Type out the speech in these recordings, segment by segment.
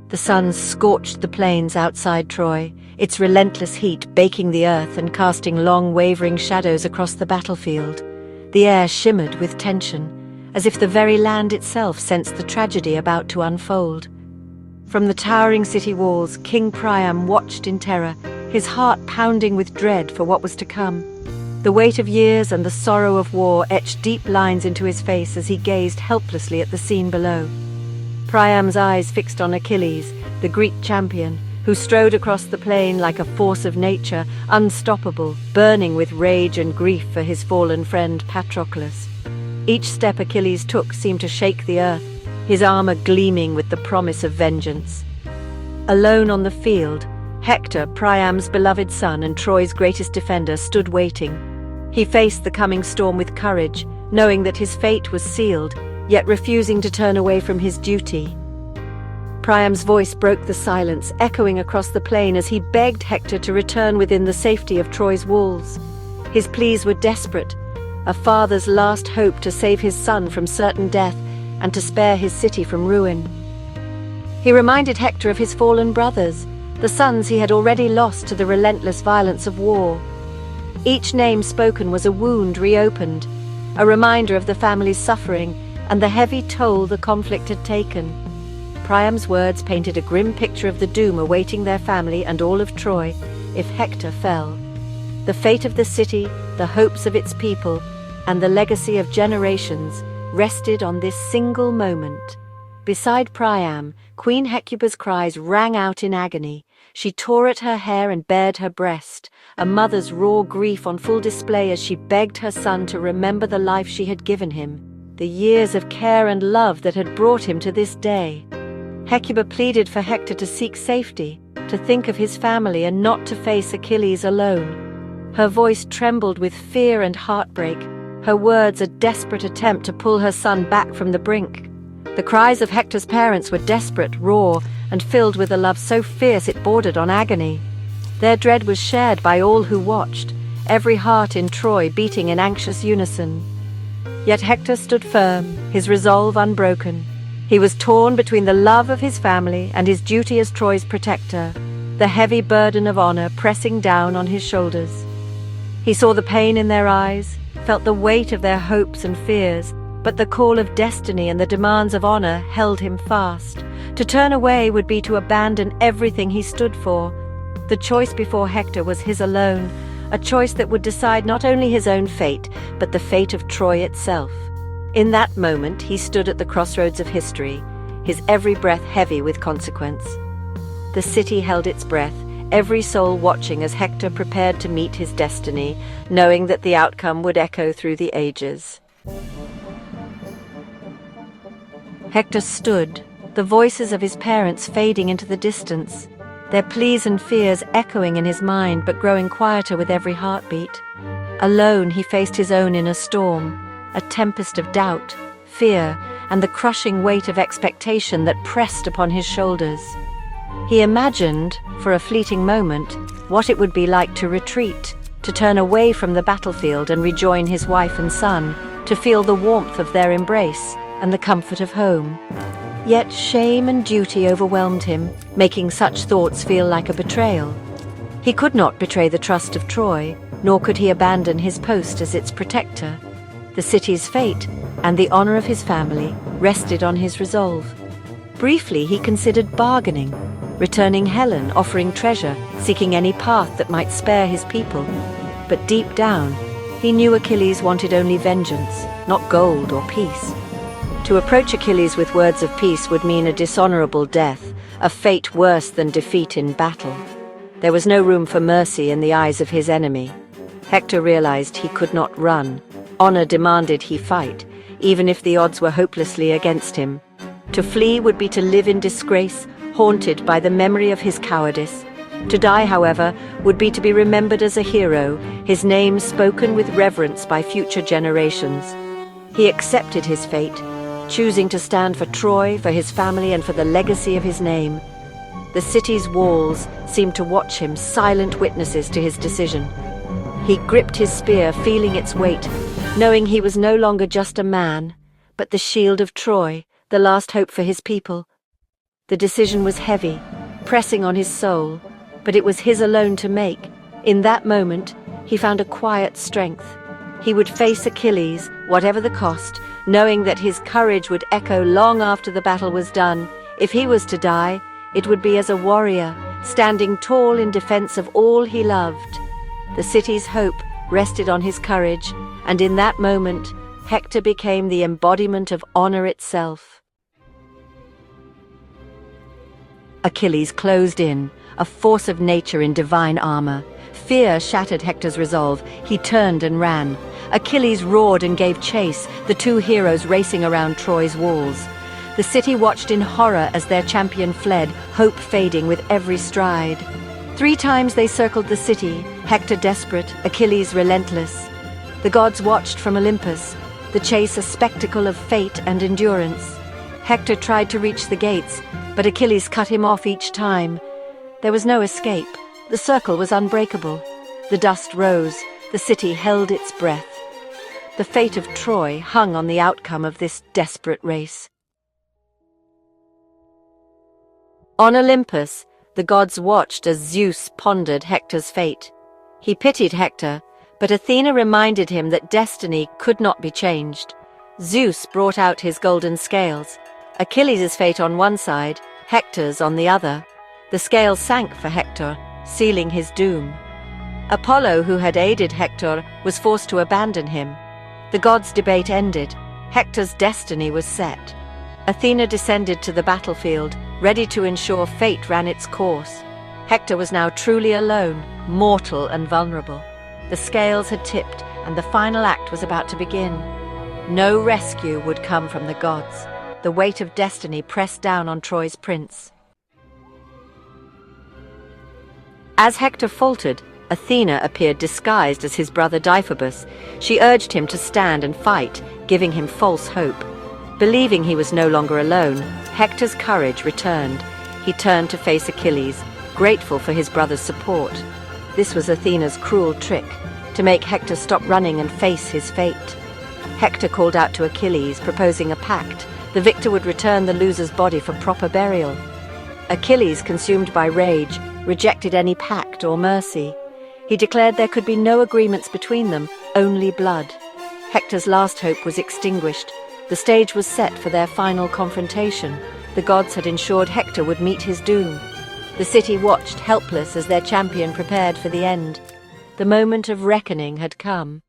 The sun scorched the plains outside Troy, its relentless heat baking the earth and casting long, wavering shadows across the battlefield. The air shimmered with tension, as if the very land itself sensed the tragedy about to unfold. From the towering city walls, King Priam watched in terror, his heart pounding with dread for what was to come. The weight of years and the sorrow of war etched deep lines into his face as he gazed helplessly at the scene below. Priam's eyes fixed on Achilles, the Greek champion, who strode across the plain like a force of nature, unstoppable, burning with rage and grief for his fallen friend Patroclus. Each step Achilles took seemed to shake the earth, his armor gleaming with the promise of vengeance. Alone on the field, Hector, Priam's beloved son and Troy's greatest defender, stood waiting. He faced the coming storm with courage, knowing that his fate was sealed, yet refusing to turn away from his duty. Priam's voice broke the silence, echoing across the plain as he begged Hector to return within the safety of Troy's walls. His pleas were desperate, a father's last hope to save his son from certain death and to spare his city from ruin. He reminded Hector of his fallen brothers, the sons he had already lost to the relentless violence of war. Each name spoken was a wound reopened, a reminder of the family's suffering and the heavy toll the conflict had taken. Priam's words painted a grim picture of the doom awaiting their family and all of Troy if Hector fell. The fate of the city, the hopes of its people, and the legacy of generations rested on this single moment. Beside Priam, Queen Hecuba's cries rang out in agony. She tore at her hair and bared her breast, a mother's raw grief on full display as she begged her son to remember the life she had given him, the years of care and love that had brought him to this day. Hecuba pleaded for Hector to seek safety, to think of his family and not to face Achilles alone. Her voice trembled with fear and heartbreak, her words a desperate attempt to pull her son back from the brink. The cries of Hector's parents were desperate, raw, and filled with a love so fierce it bordered on agony. Their dread was shared by all who watched, every heart in Troy beating in anxious unison. Yet Hector stood firm, his resolve unbroken. He was torn between the love of his family and his duty as Troy's protector, the heavy burden of honor pressing down on his shoulders. He saw the pain in their eyes, felt the weight of their hopes and fears, but the call of destiny and the demands of honor held him fast. To turn away would be to abandon everything he stood for. The choice before Hector was his alone, a choice that would decide not only his own fate, but the fate of Troy itself. In that moment, he stood at the crossroads of history, his every breath heavy with consequence. The city held its breath, every soul watching as Hector prepared to meet his destiny, knowing that the outcome would echo through the ages. Hector stood, the voices of his parents fading into the distance, their pleas and fears echoing in his mind but growing quieter with every heartbeat. Alone he faced his own inner storm, a tempest of doubt, fear, and the crushing weight of expectation that pressed upon his shoulders. He imagined, for a fleeting moment, what it would be like to retreat, to turn away from the battlefield and rejoin his wife and son, to feel the warmth of their embrace and the comfort of home. Yet shame and duty overwhelmed him, making such thoughts feel like a betrayal. He could not betray the trust of Troy, nor could he abandon his post as its protector. The city's fate and the honor of his family rested on his resolve. Briefly, he considered bargaining, returning Helen, offering treasure, seeking any path that might spare his people. But deep down, he knew Achilles wanted only vengeance, not gold or peace. To approach Achilles with words of peace would mean a dishonorable death, a fate worse than defeat in battle. There was no room for mercy in the eyes of his enemy. Hector realized he could not run. Honor demanded he fight, even if the odds were hopelessly against him. To flee would be to live in disgrace, haunted by the memory of his cowardice. To die, however, would be to be remembered as a hero, his name spoken with reverence by future generations. He accepted his fate, choosing to stand for Troy, for his family, and for the legacy of his name. The city's walls seemed to watch him, silent witnesses to his decision. He gripped his spear, feeling its weight, knowing he was no longer just a man, but the shield of Troy, the last hope for his people. The decision was heavy, pressing on his soul, but it was his alone to make. In that moment, he found a quiet strength. He would face Achilles, whatever the cost, knowing that his courage would echo long after the battle was done. If he was to die, it would be as a warrior, standing tall in defense of all he loved. The city's hope rested on his courage, and in that moment, Hector became the embodiment of honor itself. Achilles closed in, a force of nature in divine armor. Fear shattered Hector's resolve. He turned and ran. Achilles roared and gave chase, the two heroes racing around Troy's walls. The city watched in horror as their champion fled, hope fading with every stride. 3 times they circled the city, Hector desperate, Achilles relentless. The gods watched from Olympus, the chase a spectacle of fate and endurance. Hector tried to reach the gates, but Achilles cut him off each time. There was no escape. The circle was unbreakable. The dust rose. The city held its breath. The fate of Troy hung on the outcome of this desperate race. On Olympus, the gods watched as Zeus pondered Hector's fate. He pitied Hector, but Athena reminded him that destiny could not be changed. Zeus brought out his golden scales. Achilles' fate on one side, Hector's on the other. The scales sank for Hector, sealing his doom. Apollo, who had aided Hector, was forced to abandon him. The gods' debate ended. Hector's destiny was set. Athena descended to the battlefield, ready to ensure fate ran its course. Hector was now truly alone, mortal and vulnerable. The scales had tipped, and the final act was about to begin. No rescue would come from the gods. The weight of destiny pressed down on Troy's prince. As Hector faltered, Athena appeared disguised as his brother Deiphobus. She urged him to stand and fight, giving him false hope. Believing he was no longer alone, Hector's courage returned. He turned to face Achilles, grateful for his brother's support. This was Athena's cruel trick, to make Hector stop running and face his fate. Hector called out to Achilles, proposing a pact. The victor would return the loser's body for proper burial. Achilles, consumed by rage, rejected any pact or mercy. He declared there could be no agreements between them, only blood. Hector's last hope was extinguished. The stage was set for their final confrontation. The gods had ensured Hector would meet his doom. The city watched helpless as their champion prepared for the end. The moment of reckoning had come.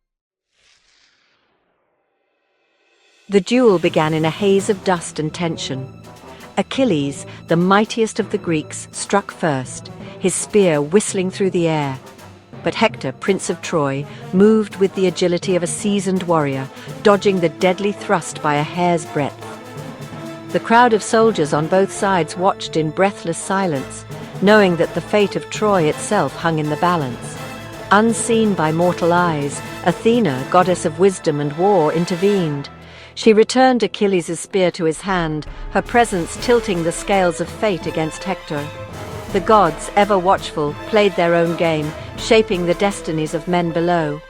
The duel began in a haze of dust and tension. Achilles, the mightiest of the Greeks, struck first, his spear whistling through the air. But Hector, Prince of Troy, moved with the agility of a seasoned warrior, dodging the deadly thrust by a hair's breadth. The crowd of soldiers on both sides watched in breathless silence, knowing that the fate of Troy itself hung in the balance. Unseen by mortal eyes, Athena, goddess of wisdom and war, intervened. She returned Achilles' spear to his hand, her presence tilting the scales of fate against Hector. The gods, ever watchful, played their own game, shaping the destinies of men below.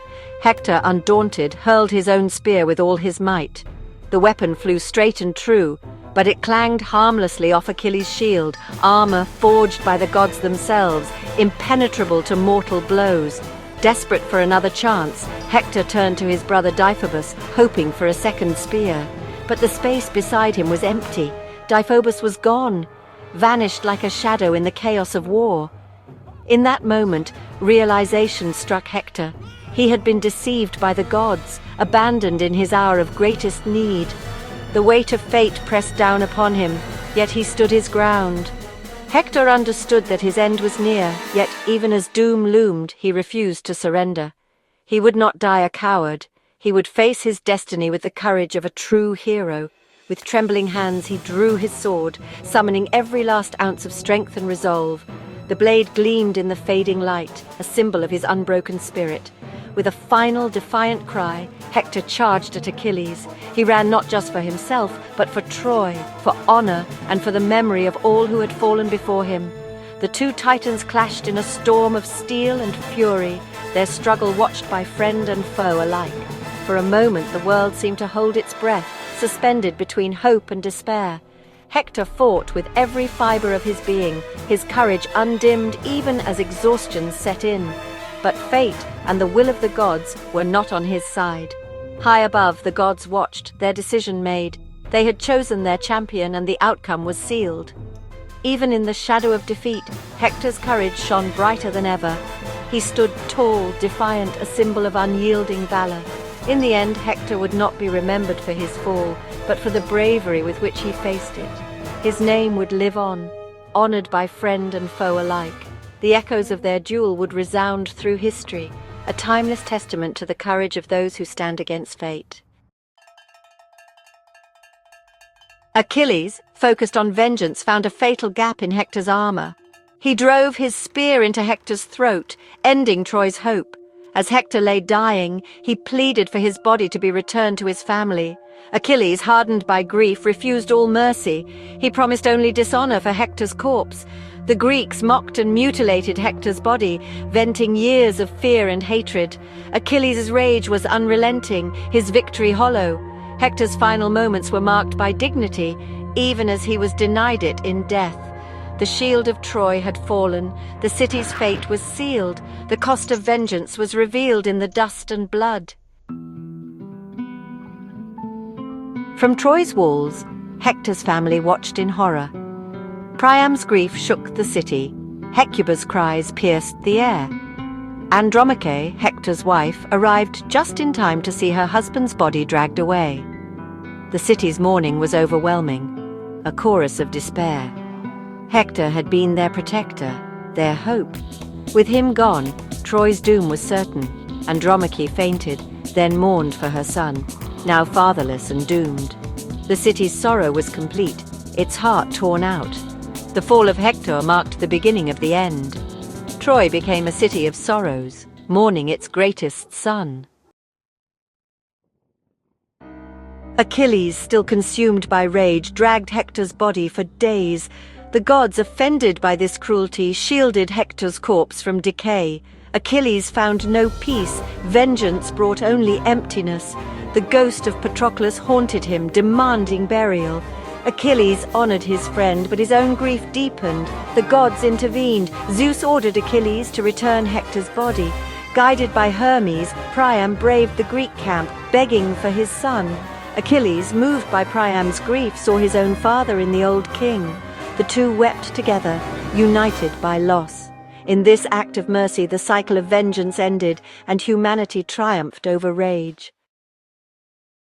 Hector, undaunted, hurled his own spear with all his might. The weapon flew straight and true, but it clanged harmlessly off Achilles' shield, armor forged by the gods themselves, impenetrable to mortal blows. Desperate for another chance, Hector turned to his brother Deiphobus, hoping for a second spear. But the space beside him was empty. Deiphobus was gone, vanished like a shadow in the chaos of war. In that moment, realization struck Hector. He had been deceived by the gods, abandoned in his hour of greatest need. The weight of fate pressed down upon him, yet he stood his ground. Hector understood that his end was near, yet even as doom loomed, he refused to surrender. He would not die a coward. He would face his destiny with the courage of a true hero. With trembling hands he drew his sword, summoning every last ounce of strength and resolve. The blade gleamed in the fading light, a symbol of his unbroken spirit. With a final defiant cry, Hector charged at Achilles. He ran not just for himself, but for Troy, for honor, and for the memory of all who had fallen before him. The two titans clashed in a storm of steel and fury, their struggle watched by friend and foe alike. For a moment the world seemed to hold its breath, suspended between hope and despair. Hector fought with every fiber of his being, his courage undimmed even as exhaustion set in. But fate and the will of the gods were not on his side. High above, the gods watched, their decision made. They had chosen their champion, and the outcome was sealed. Even in the shadow of defeat, Hector's courage shone brighter than ever. He stood tall, defiant, a symbol of unyielding valor. In the end, Hector would not be remembered for his fall, but for the bravery with which he faced it. His name would live on, honored by friend and foe alike. The echoes of their duel would resound through history, a timeless testament to the courage of those who stand against fate. Achilles, focused on vengeance, found a fatal gap in Hector's armor. He drove his spear into Hector's throat, ending Troy's hope. As Hector lay dying, he pleaded for his body to be returned to his family. Achilles, hardened by grief, refused all mercy. He promised only dishonor for Hector's corpse. The Greeks mocked and mutilated Hector's body, venting years of fear and hatred. Achilles' rage was unrelenting, his victory hollow. Hector's final moments were marked by dignity, even as he was denied it in death. The shield of Troy had fallen, the city's fate was sealed, the cost of vengeance was revealed in the dust and blood. From Troy's walls, Hector's family watched in horror. Priam's grief shook the city, Hecuba's cries pierced the air. Andromache, Hector's wife, arrived just in time to see her husband's body dragged away. The city's mourning was overwhelming, a chorus of despair. Hector had been their protector, their hope. With him gone, Troy's doom was certain. Andromache fainted, then mourned for her son, now fatherless and doomed. The city's sorrow was complete, its heart torn out. The fall of Hector marked the beginning of the end. Troy became a city of sorrows, mourning its greatest son. Achilles, still consumed by rage, dragged Hector's body for days. The gods, offended by this cruelty, shielded Hector's corpse from decay. Achilles found no peace. Vengeance brought only emptiness. The ghost of Patroclus haunted him, demanding burial. Achilles honored his friend, but his own grief deepened. The gods intervened. Zeus ordered Achilles to return Hector's body. Guided by Hermes, Priam braved the Greek camp, begging for his son. Achilles, moved by Priam's grief, saw his own father in the old king. The two wept together, united by loss. In this act of mercy, the cycle of vengeance ended, and humanity triumphed over rage.